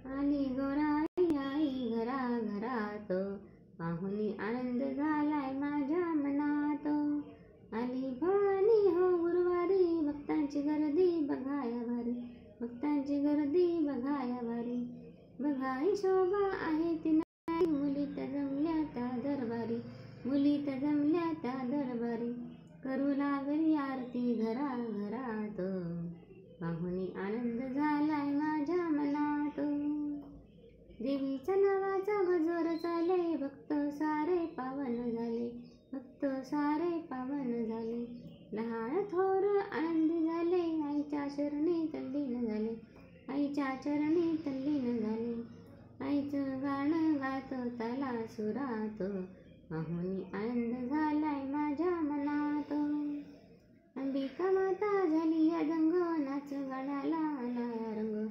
आली गोराई आई घराघरात, पाहुणी आनंद झालाय माझ्या मनात. आली भवानी हो गुरुवारी, भक्तांची गर्दी बघाया भारी, भक्तांची गर्दी बघाया भारी. बघाई शोभा आहे ती नारी, मुलीत जमल्या त्या दरबारी, मुलीत जमल्या त्या दरबारी. करू लागली आरती घराघरात, पाहुणी आनंद झालाय माझ्या मनात. देवीच्या नावाचा गजर चाले, भक्त सारे पावन झाले, भक्त सारे पावन झाले. लहान थोर आनंदी झाले, आईच्या चरणी तल्लीन झाले, आईच्या चरणी तल्लीन झाले. आईचं गाणं गात ताला सुरात, पाहुणी आनंद झालाय माझ्या मनात. अंबिका माता झाली या दंग, नाच गाण्याला आला रंग.